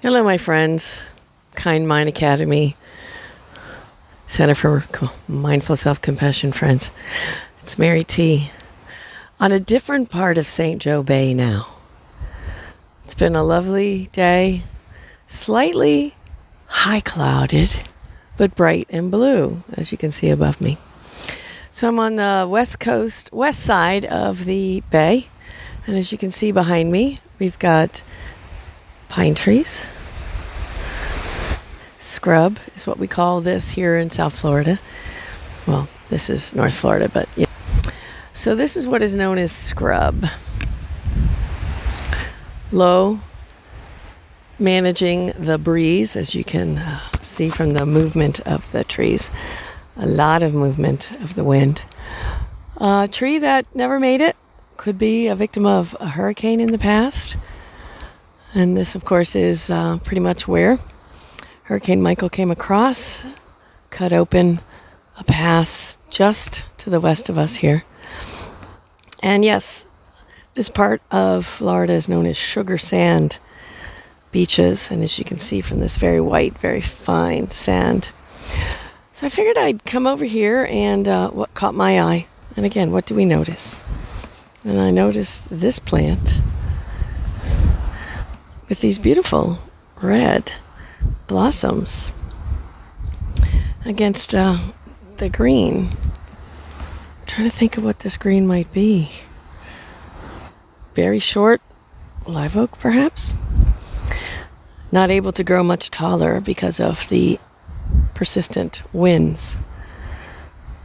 Hello, my friends. Kind Mind Academy, Center for Mindful Self-Compassion friends. It's Mary T. On a different part of St. Joe Bay now. It's been a lovely day, slightly high clouded, but bright and blue, as you can see above me. So I'm on the west side of the bay, and as you can see behind me, we've got pine trees. Scrub is what we call this here in South Florida. Well, this is North Florida, but yeah. So this is what is known as scrub. Low, managing the breeze, as you can see from the movement of the trees. A lot of movement of the wind. A tree that never made it. Could be a victim of a hurricane in the past. And this, of course, is pretty much where Hurricane Michael came across, cut open a path just to the west of us here. And yes, this part of Florida is known as sugar sand beaches. And as you can see from this very white, very fine sand. So I figured I'd come over here and what caught my eye. And again, what do we notice? And I noticed this plant with these beautiful red blossoms against the green. I'm trying to think of what this green might be. Very short live oak, perhaps. Not able to grow much taller because of the persistent winds.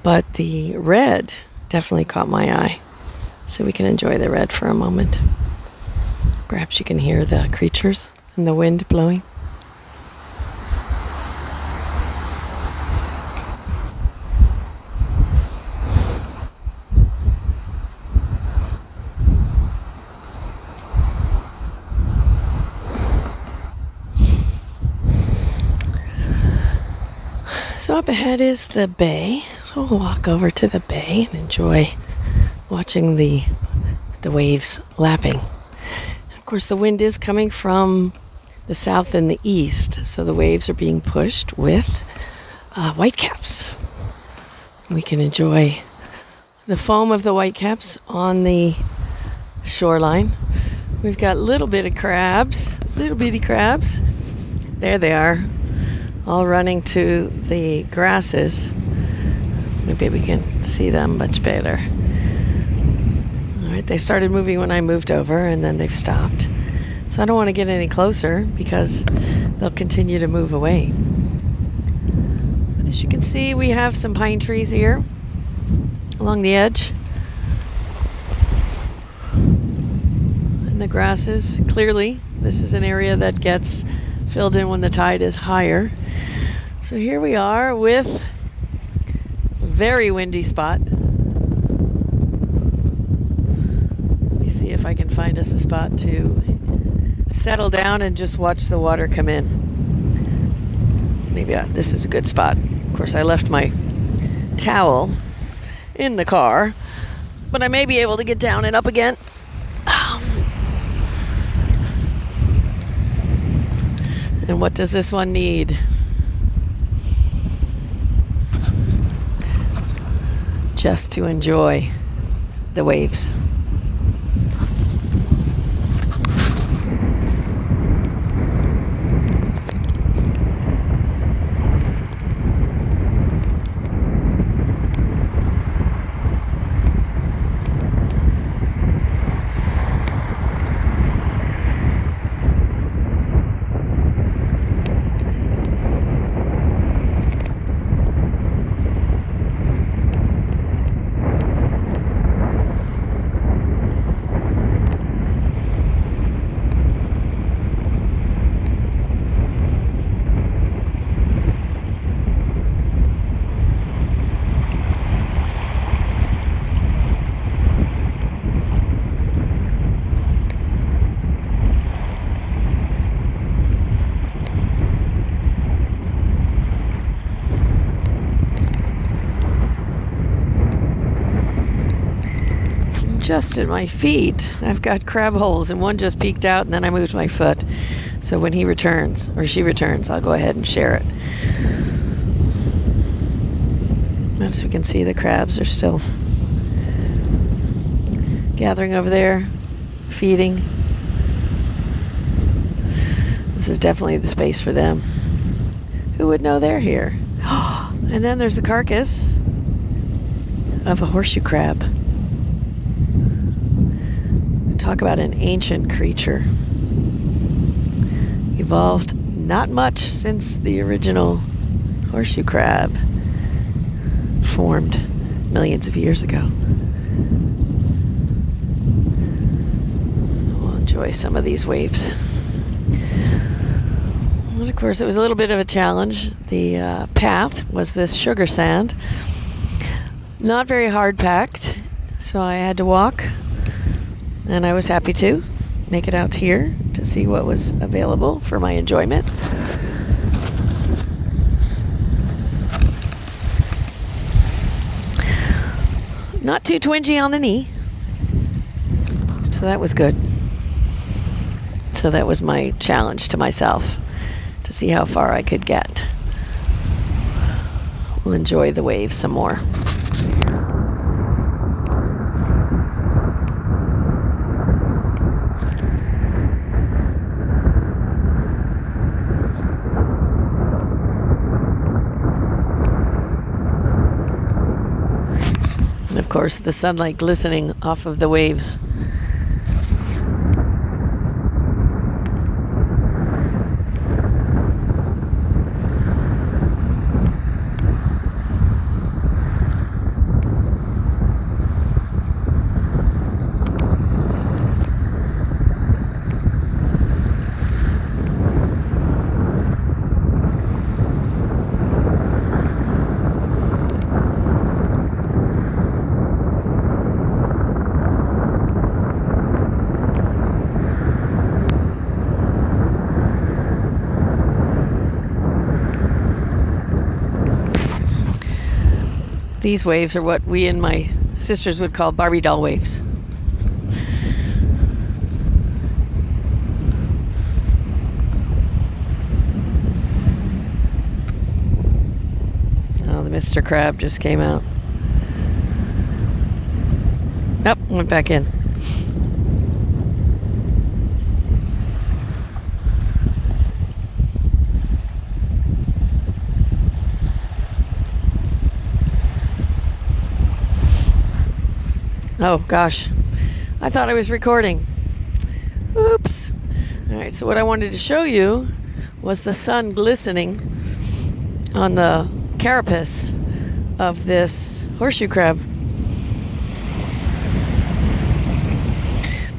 But the red definitely caught my eye. So we can enjoy the red for a moment. Perhaps you can hear the creatures and the wind blowing. So up ahead is the bay. So we'll walk over to the bay and enjoy watching the waves lapping. And of course, the wind is coming from the south and the east, so the waves are being pushed with whitecaps. We can enjoy the foam of the whitecaps on the shoreline. We've got little bitty crabs. There they are, all running to the grasses. Maybe we can see them much better. All right, they started moving when I moved over, and then they've stopped. So I don't want to get any closer because they'll continue to move away. But as you can see, we have some pine trees here along the edge. And the grasses, clearly, this is an area that gets filled in when the tide is higher. So here we are with a very windy spot. Let me see if I can find us a spot to settle down and just watch the water come in. Maybe this is a good spot. Of course, I left my towel in the car, but I may be able to get down and up again. And what does this one need? Just to enjoy the waves. adjusted my feet. I've got crab holes, and one just peeked out, and then I moved my foot. So when he returns, or she returns, I'll go ahead and share it. As we can see, the crabs are still gathering over there, feeding. This is definitely the space for them. Who would know they're here? And then there's the carcass of a horseshoe crab. Talk about an ancient creature. Evolved not much since the original horseshoe crab formed millions of years ago. We'll enjoy some of these waves. And of course, it was a little bit of a challenge. The path was this sugar sand. Not very hard packed, so I had to walk. And I was happy to make it out here to see what was available for my enjoyment. Not too twingy on the knee, so that was good. So that was my challenge to myself, to see how far I could get. We'll enjoy the waves some more. And of course, the sunlight glistening off of the waves. These waves are what we and my sisters would call Barbie doll waves. Oh, the Mr. Crab just came out. Oh, went back in. Oh, gosh. I thought I was recording. Oops. All right, so what I wanted to show you was the sun glistening on the carapace of this horseshoe crab.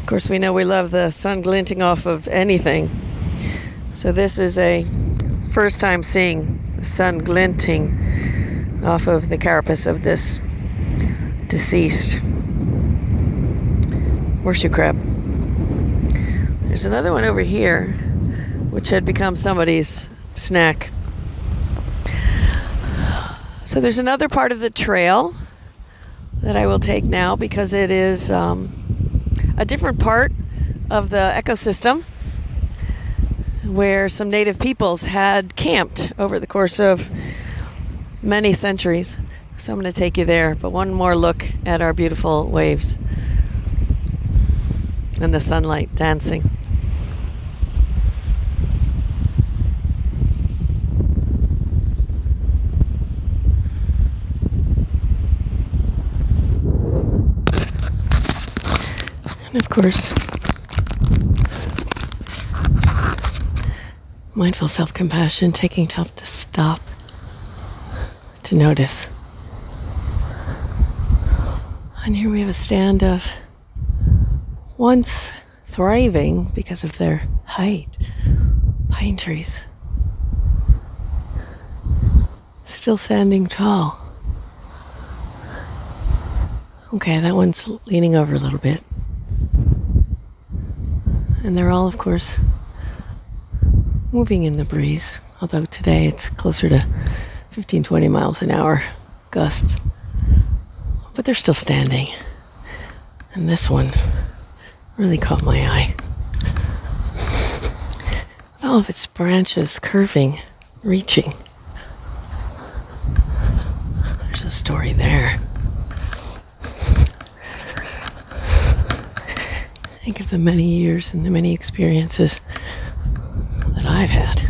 Of course, we know we love the sun glinting off of anything. So this is a first time seeing the sun glinting off of the carapace of this deceased horseshoe crab. There's another one over here, which had become somebody's snack. So there's another part of the trail that I will take now because it is a different part of the ecosystem where some native peoples had camped over the course of many centuries. So I'm going to take you there, but one more look at our beautiful waves and the sunlight dancing. And of course, mindful self-compassion, taking time to stop, to notice. And here we have a stand of once thriving because of their height pine trees, still standing tall. Okay, that one's leaning over a little bit. And they're all, of course, moving in the breeze, although today it's closer to 15-20 miles an hour gusts. But they're still standing. And this one really caught my eye. With all of its branches curving, reaching. There's a story there. Think of the many years and the many experiences that I've had.